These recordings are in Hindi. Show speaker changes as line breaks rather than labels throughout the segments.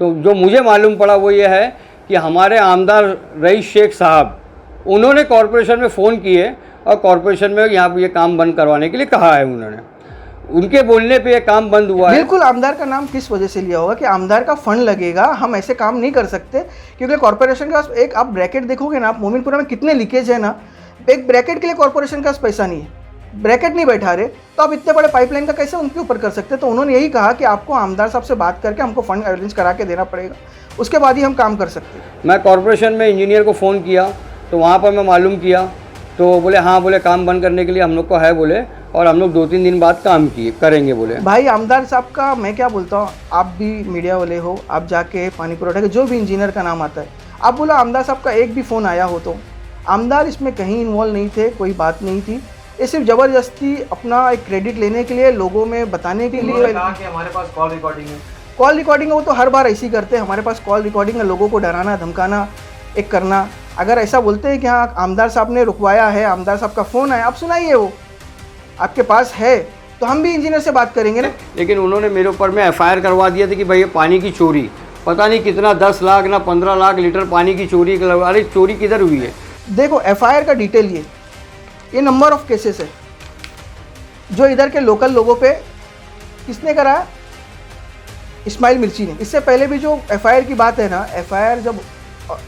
तो जो मुझे मालूम पड़ा वो ये है कि हमारे आमदार रईस शेख साहब, उन्होंने कॉरपोरेशन में फ़ोन किए और कॉरपोरेशन में यहाँ ये काम बंद करवाने के लिए कहा है उन्होंने। उनके बोलने पे ये काम बंद हुआ है।
बिल्कुल, आमदार का नाम किस वजह से लिया होगा कि आमदार का फंड लगेगा, हम ऐसे काम नहीं कर सकते, क्योंकि कॉरपोरेशन के पास एक आप ब्रैकेट देखोगे ना, आप मोमिनपुरा में कितने लीकेज है ना, एक ब्रैकेट के लिए कॉरपोरेशन के पास पैसा नहीं है, ब्रैकेट नहीं बैठा रहे, तो आप इतने बड़े पाइपलाइन का कैसे उनके ऊपर कर सकते। तो उन्होंने यही कहा कि आपको आमदार साहब से बात करके हमको फंड अरेंज करा के देना पड़ेगा, उसके बाद ही हम काम कर सकते हैं।
मैं कॉरपोरेशन में इंजीनियर को फ़ोन किया तो वहाँ पर मैं मालूम किया तो बोले हाँ, बोले काम बंद करने के लिए हम लोग को है बोले, और हम लोग 2-3 दिन बाद काम करेंगे बोले।
भाई आमदार साहब का मैं क्या बोलता हूँ, आप भी मीडिया वाले हो, आप जाके पानी पुरोठा के जो भी इंजीनियर का नाम आता है, आप बोला आमदार साहब का एक भी फ़ोन आया हो तो आमदार इसमें कहीं इन्वॉल्व नहीं थे, कोई बात नहीं थी। ये सिर्फ ज़बरदस्ती अपना एक क्रेडिट लेने के लिए, लोगों में बताने के लिए
कहा कि हमारे पास कॉल रिकॉर्डिंग है।
कॉल रिकॉर्डिंग है, वो तो हर बार ऐसे ही करते हैं, हमारे पास कॉल रिकॉर्डिंग है, लोगों को डराना धमकाना एक करना। अगर ऐसा बोलते हैं कि हाँ आमदार साहब ने रुकवाया है, आमदार साहब का फ़ोन है, आप सुनाइए, वो आपके पास है तो हम भी इंजीनियर से बात करेंगे ना।
लेकिन उन्होंने मेरे ऊपर में FIR करवा दिया था कि भाई ये पानी की चोरी, पता नहीं कितना 10 लाख ना 15 लाख लीटर पानी की चोरी। अरे चोरी किधर हुई है?
देखो FIR का डिटेल ये नंबर ऑफ केसेस है जो इधर के लोकल लोगों पे किसने कराया, इस्माइल मिर्ची ने। इससे पहले भी जो FIR की बात है ना, FIR जब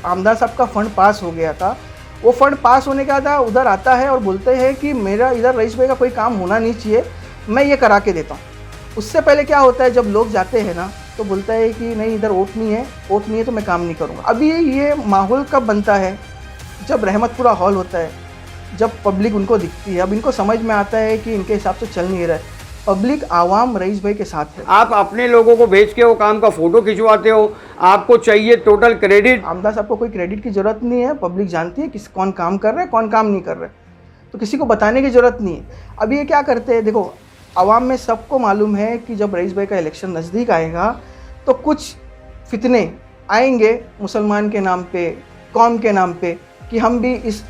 आमदार साहब का फ़ंड पास हो गया था, वो फ़ंड पास होने का था, उधर आता है और बोलते हैं कि मेरा इधर रईस भाई का कोई काम होना नहीं चाहिए, मैं ये करा के देता हूँ। उससे पहले क्या होता है, जब लोग जाते हैं ना तो बोलता है कि नहीं इधर वोट नहीं है तो मैं काम नहीं करूँगा। अभी ये माहौल कब बनता है, जब रहमतपुरा हॉल होता है, जब पब्लिक उनको दिखती है। अब इनको समझ में आता है कि इनके हिसाब से चल नहीं रहा है, पब्लिक आवाम रईस भाई के साथ है।
आप अपने लोगों को भेज के वो काम का फ़ोटो खिंचवाते हो, आपको चाहिए टोटल क्रेडिट।
आमदार साहब को कोई क्रेडिट की ज़रूरत नहीं है, पब्लिक जानती है किस कौन काम कर रहा है कौन काम नहीं कर रहा है, तो किसी को बताने की ज़रूरत नहीं है। अब ये क्या करते हैं, देखो आवाम में सबको मालूम है कि जब रईस भाई का इलेक्शन नज़दीक आएगा तो कुछ फितने आएंगे मुसलमान के नाम पे, कौम के नाम पे, कि हम भी इस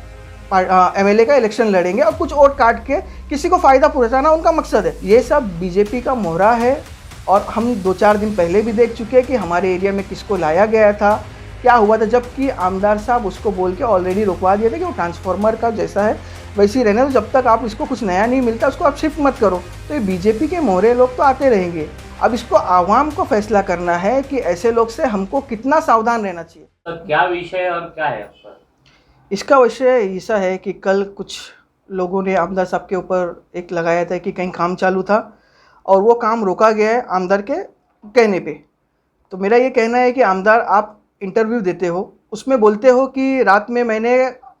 MLA का इलेक्शन लड़ेंगे और कुछ वोट काट के किसी को फ़ायदा पहुंचाना उनका मकसद है। ये सब बीजेपी का मोहरा है और हम 2-4 दिन पहले भी देख चुके हैं कि हमारे एरिया में किसको लाया गया था, क्या हुआ था, जबकि आमदार साहब उसको बोल के ऑलरेडी रुकवा दिए थे कि वो ट्रांसफार्मर का जैसा है वैसे ही रहने दो, जब तक आप इसको कुछ नया नहीं मिलता उसको आप शिफ्ट मत करो। तो ये बीजेपी के मोहरे लोग तो आते रहेंगे, अब इसको आवाम को फैसला करना है कि ऐसे लोग से हमको कितना सावधान रहना चाहिए।
तो क्या विषय और क्या है आपका?
इसका विषय ऐसा है कि कल कुछ लोगों ने आमदार साहब के ऊपर एक लगाया था कि कहीं काम चालू था और वो काम रोका गया है आमदार के कहने पे। तो मेरा ये कहना है कि आमदार आप इंटरव्यू देते हो, उसमें बोलते हो कि रात में मैंने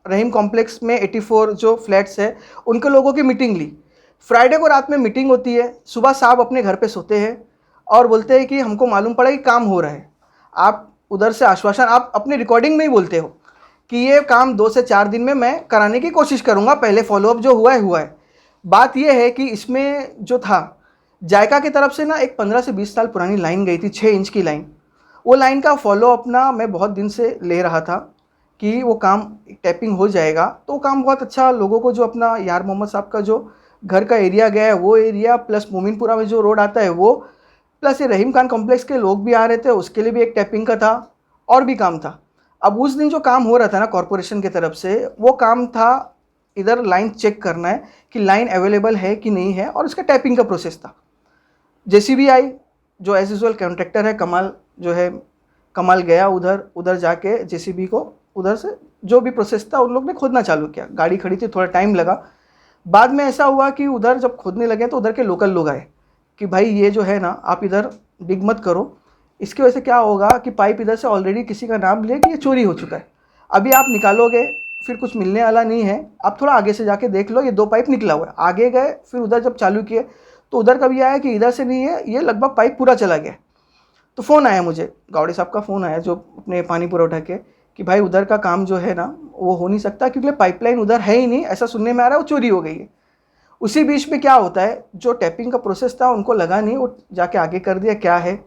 रहीम कॉम्प्लेक्स में 84 जो फ्लैट्स है उनके लोगों की मीटिंग ली। फ्राइडे को रात में मीटिंग होती है, सुबह साहब अपने घर पे सोते हैं और बोलते हैं कि हमको मालूम पड़ा कि काम हो रहा है। आप उधर से आश्वासन आप अपनी रिकॉर्डिंग में ही बोलते हो कि ये काम 2 से 4 दिन में मैं कराने की कोशिश करूँगा, पहले फॉलोअप जो हुआ है। बात यह है कि इसमें जो था जायका की तरफ से ना एक 15 से 20 साल पुरानी लाइन गई थी, 6 इंच की लाइन, वो लाइन का फॉलोअप ना मैं बहुत दिन से ले रहा था कि वो काम टैपिंग हो जाएगा। तो वो काम बहुत अच्छा लोगों को, जो अपना यार मोहम्मद साहब का जो घर का एरिया गया है वो एरिया, प्लस मोमिनपुरा में जो रोड आता है वो, प्लस ये रहीम खान कॉम्प्लेक्स के लोग भी आ रहे थे, उसके लिए भी एक टैपिंग का था और भी काम था। अब उस दिन जो काम हो रहा था ना कॉरपोरेशन की तरफ से, वो काम था इधर लाइन चेक करना है कि लाइन अवेलेबल है कि नहीं है, और इसका टैपिंग का प्रोसेस था। JCB आई, जो एज यूजुअल कॉन्ट्रैक्टर है कमाल जो है, कमाल गया उधर जाके JCB को उधर से जो भी प्रोसेस था उन लोग ने खोदना चालू किया। गाड़ी खड़ी थी, थोड़ा टाइम लगा। बाद में ऐसा हुआ कि उधर जब खोदने लगे तो उधर के लोकल लोग आए कि भाई ये जो है ना आप इधर डिग मत करो, इसकी वजह से क्या होगा कि पाइप इधर से ऑलरेडी किसी का नाम ले कि ये चोरी हो चुका है, अभी आप निकालोगे फिर कुछ मिलने वाला नहीं है, आप थोड़ा आगे से जाके देख लो, ये 2 पाइप निकला हुआ है। आगे गए, फिर उधर जब चालू किए तो उधर का भी आया कि इधर से नहीं है, ये लगभग पाइप पूरा चला गया। तो फ़ोन आया मुझे, गावड़े साहब का फ़ोन आया जो अपने पानी पुरोठा के, कि भाई उधर का काम जो है ना वो हो नहीं सकता क्योंकि पाइपलाइन उधर है ही नहीं, ऐसा सुनने में आ रहा है वो चोरी हो गई है। उसी बीच में क्या होता है, जो टैपिंग का प्रोसेस था उनको लगा नहीं, वो जाके आगे कर दिया क्या है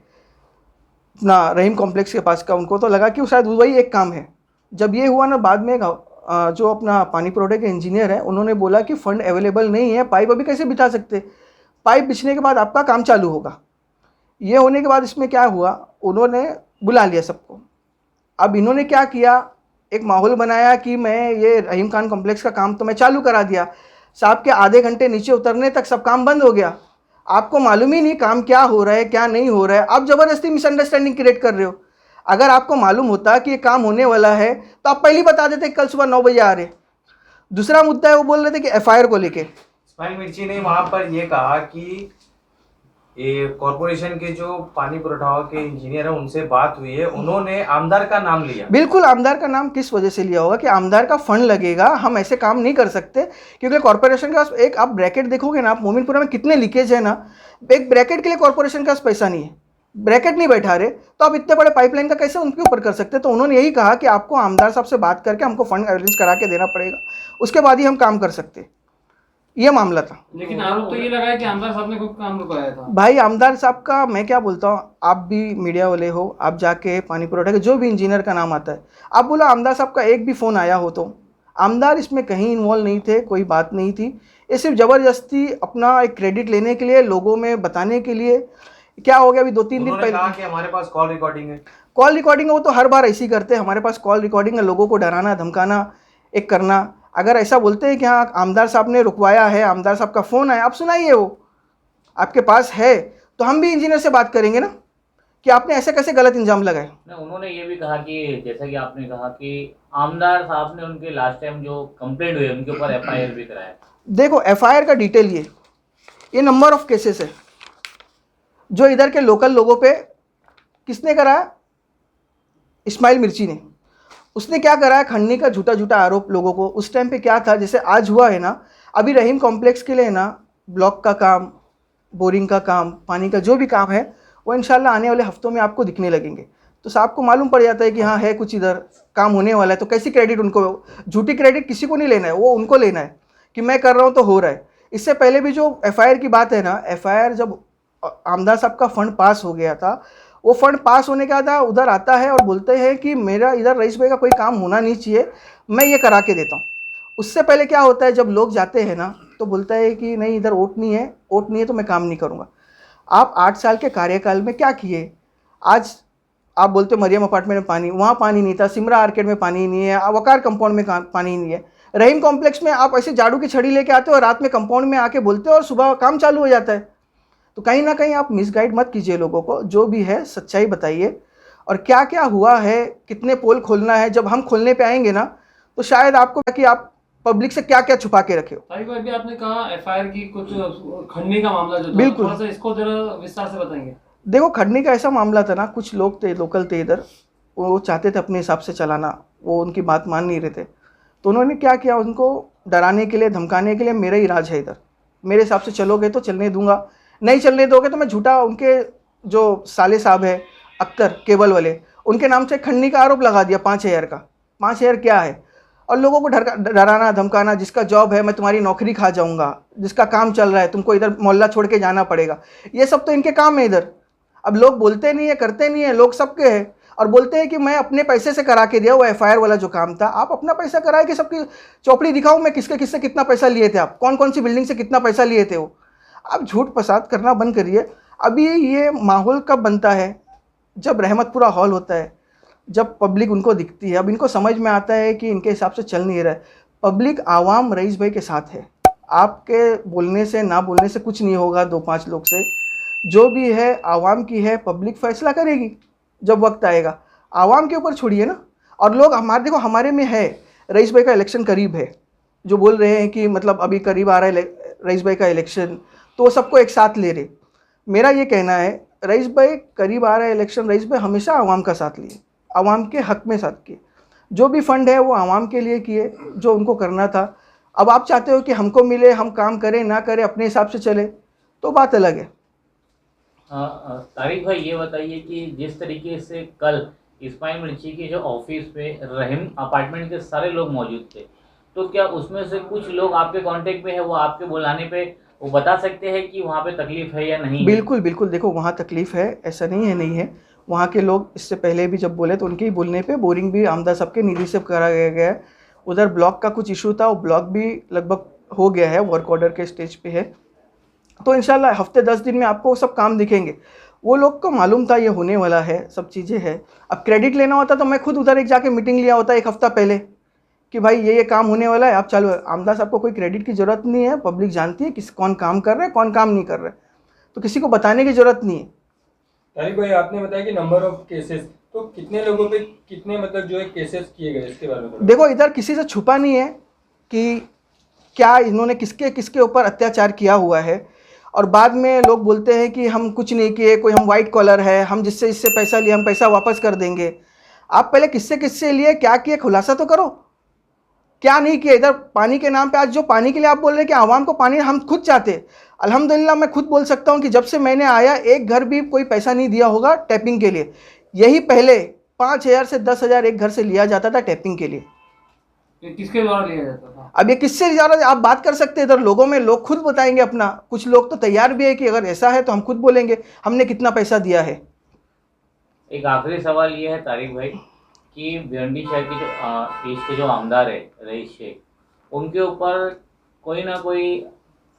ना रहीम कॉम्प्लेक्स के पास का, उनको तो लगा कि वो शायद वही एक काम है। जब ये हुआ ना, बाद में जो अपना पानी पुरोठे के इंजीनियर है उन्होंने बोला कि फ़ंड अवेलेबल नहीं है, पाइप अभी कैसे बिछा सकते, पाइप बिछने के बाद आपका काम चालू होगा। ये होने के बाद इसमें क्या हुआ, उन्होंने बुला लिया सबको। अब इन्होंने क्या किया, एक माहौल बनाया कि मैं ये रहीम खान कॉम्प्लेक्स का काम तो मैं चालू करा दिया, साहब के आधे घंटे नीचे उतरने तक सब काम बंद हो गया। आपको मालूम ही नहीं काम क्या हो रहा है क्या नहीं हो रहा है, आप ज़बरदस्ती मिसअंडरस्टैंडिंग क्रिएट कर रहे हो। अगर आपको मालूम होता कि ये काम होने वाला है तो आप पहले ही बता देते कल सुबह 9 बजे आ रहे। दूसरा मुद्दा है, वो बोल रहे थे कि एफआईआर को लेके।
इस्माइल मिर्ची ने वहां पर ये कहा कि ये कॉरपोरेशन के जो पानी पुरवठा के इंजीनियर है उनसे बात हुई है, उन्होंने आमदार का नाम लिया।
बिल्कुल, आमदार का नाम किस वजह से लिया होगा कि आमदार का फंड लगेगा, हम ऐसे काम नहीं कर सकते। क्योंकि कॉरपोरेशन के पास एक आप ब्रैकेट देखोगे ना, आप मोमिनपुरा में कितने लीकेज है ना, एक ब्रैकेट के लिए कॉरपोरेशन के पास पैसा नहीं है, ब्रैकेट नहीं बैठा रहे, तो आप इतने बड़े पाइपलाइन का कैसे उनके ऊपर कर सकते। तो उन्होंने यही कहा कि आपको आमदार साहब से बात करके हमको फंड अरेंज करा के देना पड़ेगा, उसके बाद ही हम काम कर सकते। ये मामला था।
लेकिन आरोप तो ये लगा है कि आमदार साहब ने खुद काम रुकवाया था।
भाई आमदार साहब का मैं क्या बोलता हूँ, आप भी मीडिया वाले हो, आप जाके पानी पुरवठा के जो भी इंजीनियर का नाम आता है, आप बोलो आमदार साहब का एक भी फ़ोन आया हो तो आमदार इसमें कहीं इन्वॉल्व नहीं थे, कोई बात नहीं थी। ये सिर्फ ज़बरदस्ती अपना एक क्रेडिट लेने के लिए, लोगों में बताने के लिए। क्या हो गया अभी 2-3 दिन
उन्होंने
पहले
कहा कि हमारे पास कॉल रिकॉर्डिंग है।
कॉल रिकॉर्डिंग है, वो तो हर बार ऐसी करते हैं, हमारे पास कॉल रिकॉर्डिंग है, लोगों को डराना धमकाना एक करना। अगर ऐसा बोलते हैं कि हाँ आमदार साहब ने रुकवाया है, आमदार साहब का फ़ोन आया, आप सुनाइए, वो आपके पास है तो हम भी इंजीनियर से बात करेंगे ना कि आपने ऐसे कैसे गलत इंजाम लगाए।
उन्होंने ये भी कहा कि जैसा कि आपने कहा कि आमदार साहब ने उनके लास्ट टाइम जो कंप्लेंट हुई उनके ऊपर एफआईआर भी कराया।
देखो एफआईआर का डिटेल ये नंबर ऑफ केसेस है जो इधर के लोकल लोगों पे किसने कराया, इस्माइल मिर्ची ने। उसने क्या कराया, खंडनी का झूठा झूठा आरोप लोगों को। उस टाइम पे क्या था, जैसे आज हुआ है ना, अभी रहीम कॉम्प्लेक्स के लिए ना ब्लॉक का काम, बोरिंग का काम, पानी का जो भी काम है वो इंशाल्लाह आने वाले हफ्तों में आपको दिखने लगेंगे। तो साहब को मालूम पड़ जाता है कि हाँ है कुछ इधर काम होने वाला है। तो कैसी क्रेडिट उनको, झूठी क्रेडिट किसी को नहीं लेना है, वो उनको लेना है कि मैं कर रहा हूँ तो हो रहा है। इससे पहले भी जो एफआईआर की बात है ना, एफआईआर जब आमदार साहब का फंड पास हो गया था, वो फंड पास होने के बाद उधर आता है और बोलते हैं कि मेरा इधर रईस भाई का कोई काम होना नहीं चाहिए, मैं ये करा के देता हूँ। उससे पहले क्या होता है, जब लोग जाते हैं ना तो बोलता है कि नहीं इधर वोट नहीं है तो मैं काम नहीं करूँगा। आप 8 साल के कार्यकाल में क्या किए? आज आप बोलते हो मरियम अपार्टमेंट में पानी, वहाँ पानी नहीं था, सिमरा आर्केड में पानी नहीं है, वकार कंपाउंड में पानी नहीं है, रहीम कॉम्प्लेक्स में आप ऐसे झाड़ू की छड़ी लेके आते हो, रात में कंपाउंड में आके बोलते हो और सुबह काम चालू हो जाता है। तो कहीं ना कहीं आप मिसगाइड मत कीजिए लोगों को, जो भी है सच्चाई बताइए और क्या क्या हुआ है, कितने पोल खोलना है। जब हम खोलने पे आएंगे ना तो शायद आपको कि आप पब्लिक से क्या क्या छुपा के रखे हो।
तारिक भाई, अभी आपने कहा एफआईआर की कुछ खंडनी का मामला जो था,
बिल्कुल।
थोड़ा सा इसको जरा विस्तार से बताएंगे।
देखो खंडनी का ऐसा मामला था ना, कुछ लोग थे लोकल थे इधर, वो चाहते थे अपने हिसाब से चलाना, वो उनकी बात मान नहीं रहे थे। तो उन्होंने क्या किया, उनको डराने के लिए धमकाने के लिए, मेरा ही राज है इधर, मेरे हिसाब से चलोगे तो चलने दूंगा, नहीं चलने दोगे तो मैं झूठा, उनके जो साले साहब है अख्तर केबल वाले, उनके नाम से खंडनी का आरोप लगा दिया 5000 का। 5000 क्या है, और लोगों को डराना धमकाना, जिसका जॉब है मैं तुम्हारी नौकरी खा जाऊंगा, जिसका काम चल रहा है तुमको इधर मोहल्ला छोड़ के जाना पड़ेगा, ये सब तो इनके काम है इधर। अब लोग बोलते नहीं है, करते नहीं है, लोग सबके हैं और बोलते हैं कि मैं अपने पैसे से करा के दिया। वो एफआईआर वाला जो काम था, आप अपना पैसा कराए कि सबकी चौपड़ी दिखाऊं मैं किसके किससे कितना पैसा लिए थे, आप कौन कौन सी बिल्डिंग से कितना पैसा लिए थे। वो आप झूठ फसाद करना बंद करिए। अभी ये माहौल कब बनता है, जब रहमतपुरा हॉल होता है, जब पब्लिक उनको दिखती है। अब इनको समझ में आता है कि इनके हिसाब से चल नहीं रहा है। पब्लिक आवाम रईस भाई के साथ है, आपके बोलने से ना बोलने से कुछ नहीं होगा, 2-5 लोग से जो भी है आवाम की है, पब्लिक फैसला करेगी जब वक्त आएगा। आवाम के ऊपर छोड़िए ना। और लोग हमारे, देखो हमारे में है, रईस भाई का इलेक्शन करीब है, जो बोल रहे हैं कि मतलब अभी करीब आ रहा है रईस भाई का इलेक्शन, तो वो सबको एक साथ ले रहे। मेरा ये कहना है रईस भाई करीब आ रहा है इलेक्शन, रईस भाई हमेशा आवाम का साथ लिए, आवाम के हक में साथ किए। जो भी फंड है वो आवाम के लिए किए, जो उनको करना था। अब आप चाहते हो कि हमको मिले, हम काम करें ना करें अपने हिसाब से चले, तो बात अलग है।
तारिक भाई ये बताइए कि जिस तरीके से कल इस्माइल मिर्ची के जो ऑफिस पे रहीम अपार्टमेंट के सारे लोग मौजूद थे, तो क्या उसमें से कुछ लोग आपके कांटेक्ट में है, वो आपके बुलाने पे वो बता सकते हैं कि वहाँ पे तकलीफ है या नहीं?
बिल्कुल बिल्कुल, देखो वहाँ तकलीफ है, ऐसा नहीं है। वहाँ के लोग इससे पहले भी जब बोले तो उनके ही बोलने पे बोरिंग भी आमदार साहब के निधि से करा गया है। उधर ब्लॉक का कुछ इशू था, वो ब्लॉक भी लगभग हो गया है, वर्क ऑर्डर के स्टेज पे है। तो इंशाल्लाह हफ्ते 10 दिन में आपको सब काम दिखेंगे। वो लोग को मालूम था ये होने वाला है, सब चीज़ें हैं। अब क्रेडिट लेना होता तो मैं खुद उधर एक जाके मीटिंग लिया होता 1 हफ्ता पहले कि भाई ये काम होने वाला है, आप चालू है। आमदार साहब को कोई क्रेडिट की ज़रूरत नहीं है, पब्लिक जानती है किस कौन काम कर रहा है कौन काम नहीं कर रहा है, तो किसी को बताने की ज़रूरत नहीं है।
तारिक भाई, आपने बताया कि नंबर ऑफ केसेस, तो कितने लोगों पे कितने मतलब जो है केसेस किए गए, इसके बारे में थोड़ा।
देखो इधर किसी से छुपा नहीं है कि क्या इन्होंने किसके किसके ऊपर अत्याचार किया हुआ है, और बाद में लोग बोलते हैं कि हम कुछ नहीं किए, कोई हम वाइट कॉलर है, हम जिससे इससे पैसा लिए हम पैसा वापस कर देंगे। आप पहले किससे किससे लिए, क्या किए, खुलासा तो करो, क्या नहीं किया। इधर पानी के नाम पे आज जो पानी के लिए आप बोल रहे हैं कि आवाम को पानी हम खुद चाहते, अल्हम्दुलिल्लाह मैं खुद बोल सकता हूँ कि जब से मैंने आया एक घर भी कोई पैसा नहीं दिया होगा टैपिंग के लिए। यही पहले 5,000 से 10,000 एक घर से लिया जाता था टैपिंग के लिए।
ये किसके द्वारा लिया जाता था?
अब ये किससे ज़्यादा आप बात कर सकते हैं, इधर लोगों में लोग खुद बताएंगे अपना। कुछ लोग तो तैयार भी है कि अगर ऐसा है तो हम खुद बोलेंगे हमने कितना पैसा दिया है।
एक आखिरी सवाल ये है तारिक भाई कि भिवंडी शहर के जो ईस्ट के जो आमदार है रईस शेख, उनके ऊपर कोई ना कोई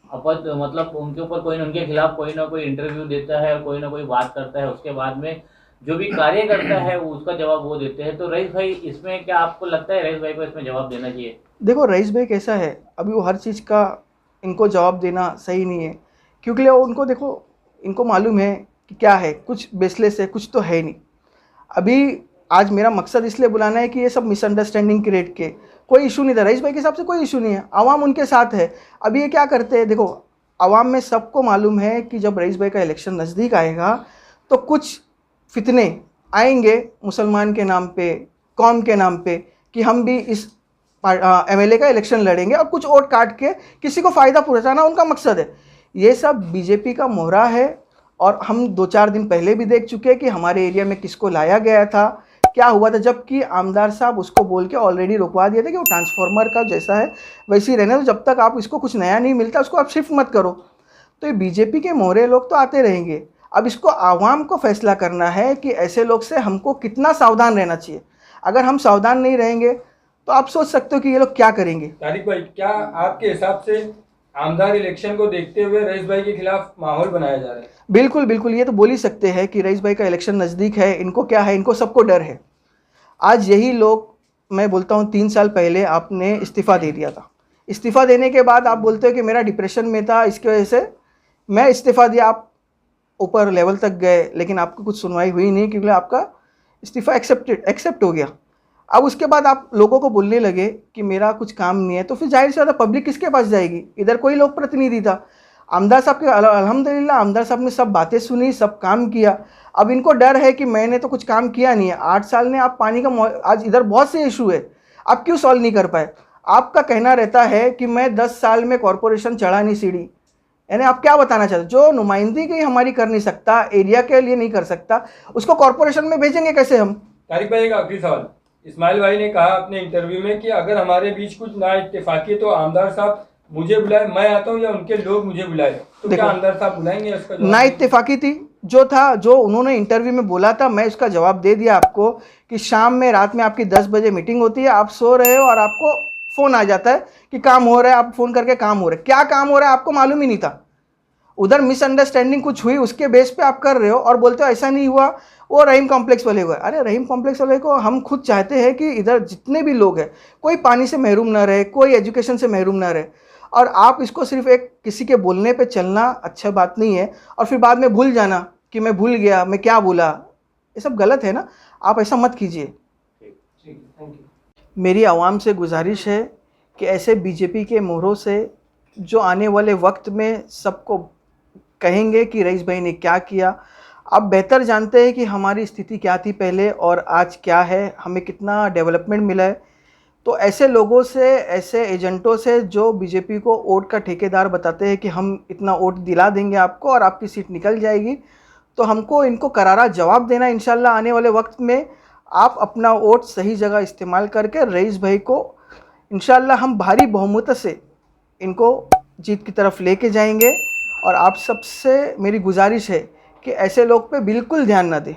मतलब उनके ऊपर कोई उनके खिलाफ कोई ना कोई इंटरव्यू देता है और कोई ना कोई बात करता है, उसके बाद में जो भी कार्य करता है वो उसका जवाब वो देते हैं। तो रईस भाई इसमें क्या आपको लगता है रईस भाई को इसमें जवाब देना चाहिए?
देखो रईस भाई कैसा है, अभी वो हर चीज़ का इनको जवाब देना सही नहीं है, क्योंकि वो उनको देखो इनको मालूम है कि क्या है, कुछ बेसलेस है, कुछ तो है नहीं। अभी आज मेरा मकसद इसलिए बुलाना है कि ये सब मिसअंडरस्टैंडिंग क्रिएट के, कोई इशू नहीं था रईस भाई के हिसाब से, कोई इशू नहीं है, आवाम उनके साथ है। अभी ये क्या करते हैं, देखो आवाम में सबको मालूम है कि जब रईस भाई का इलेक्शन नज़दीक आएगा तो कुछ फितने आएंगे मुसलमान के नाम पे, कौम के नाम पे, कि हम भी इस MLA का इलेक्शन लड़ेंगे, और कुछ वोट काट के किसी को फ़ायदा पहुंचाना उनका मकसद है। ये सब बीजेपी का मोहरा है, और हम 2-4 दिन पहले भी देख चुके हैं कि हमारे एरिया में किसको लाया गया था, क्या हुआ था, जबकि आमदार साहब उसको बोल के ऑलरेडी रुकवा दिए थे कि वो ट्रांसफार्मर का जैसा है वैसे ही रहने दो, जब तक आप इसको कुछ नया नहीं मिलता उसको आप शिफ्ट मत करो। तो ये बीजेपी के मोहरे लोग तो आते रहेंगे, अब इसको आवाम को फैसला करना है कि ऐसे लोग से हमको कितना सावधान रहना चाहिए। अगर हम सावधान नहीं रहेंगे तो आप सोच सकते हो कि ये लोग क्या करेंगे।
तारिक भाई, क्या आपके हिसाब से आमदार इलेक्शन को देखते हुए रईस भाई के खिलाफ माहौल बनाया जा रहा है?
बिल्कुल बिल्कुल, ये तो बोल ही सकते हैं कि रईस भाई का इलेक्शन नज़दीक है, इनको क्या है, इनको सबको डर है। आज यही लोग, मैं बोलता हूँ 3 साल पहले आपने इस्तीफ़ा दे दिया था, इस्तीफ़ा देने के बाद आप बोलते हो कि मेरा डिप्रेशन में था इसकी वजह से मैं इस्तीफ़ा दिया, आप ऊपर लेवल तक गए, लेकिन आपको कुछ सुनवाई हुई नहीं क्योंकि आपका इस्तीफ़ा एक्सेप्ट हो गया। अब उसके बाद आप लोगों को बोलने लगे कि मेरा कुछ काम नहीं है, तो फिर जाहिर से ज़्यादा पब्लिक किसके पास जाएगी। इधर कोई लोक प्रतिनिधि था, आमदार साहब के अल्हम्दुलिल्लाह आमदार साहब ने सब बातें सुनी, सब काम किया। अब इनको डर है कि मैंने तो कुछ काम किया नहीं है, 8 साल ने आप पानी का आज इधर बहुत से इशू है, आप क्यों सॉल्व नहीं कर पाए। आपका कहना रहता है कि मैं 10 साल में कॉरपोरेशन चढ़ा नहीं सीढ़ी, यानी आप क्या बताना चाहते हो, जो नुमाइंदगी हमारी कर नहीं सकता, एरिया के लिए नहीं कर सकता, उसको कॉरपोरेशन में भेजेंगे कैसे हम।
तारिक भाई, एक आखिरी सवाल, इस्माइल भाई ने कहा अपने इंटरव्यू में कि अगर हमारे बीच कुछ ना इत्तेफाकी तो आमदार साहब मुझे बुलाए, मैं आता हूँ, या उनके लोग मुझे बुलाए, तो क्या आमदार साहब बुलाएंगे? उसका
ना इत्तेफाकी थी, जो था, जो उन्होंने इंटरव्यू में बोला था, मैं उसका जवाब दे दिया आपको कि शाम में रात में आपकी 10 बजे मीटिंग होती है, आप सो रहे हो और आपको फ़ोन आ जाता है कि काम हो रहा है, आप फ़ोन करके काम हो रहा है, क्या काम हो रहा है आपको मालूम ही नहीं था। उधर मिसअंडरस्टैंडिंग कुछ हुई, उसके बेस पे आप कर रहे हो और बोलते हो ऐसा नहीं हुआ, वो रहीम कॉम्प्लेक्स वाले हुआ। अरे रहीम कॉम्प्लेक्स वाले को हम खुद चाहते हैं कि इधर जितने भी लोग हैं कोई पानी से महरूम ना रहे, कोई एजुकेशन से महरूम ना रहे, और आप इसको सिर्फ एक किसी के बोलने पे चलना अच्छा बात नहीं है, और फिर बाद में भूल जाना कि मैं भूल गया, मैं क्या बोला, ये सब गलत है ना, आप ऐसा मत कीजिए।
Thank you.
मेरी आवाम से गुजारिश है कि ऐसे बीजेपी के मोहरों से जो आने वाले वक्त में सबको कहेंगे कि रईस भाई ने क्या किया, आप बेहतर जानते हैं कि हमारी स्थिति क्या थी पहले और आज क्या है, हमें कितना डेवलपमेंट मिला है। तो ऐसे लोगों से, ऐसे एजेंटों से जो बीजेपी को वोट का ठेकेदार बताते हैं कि हम इतना वोट दिला देंगे आपको और आपकी सीट निकल जाएगी, तो हमको इनको करारा जवाब देना इंशाल्लाह आने वाले वक्त में। आप अपना वोट सही जगह इस्तेमाल करके रईस भाई को इंशाल्लाह हम भारी बहुमत से इनको जीत की तरफ लेके जाएंगे। और आप सबसे मेरी गुजारिश है कि ऐसे लोग पे बिल्कुल ध्यान ना दें।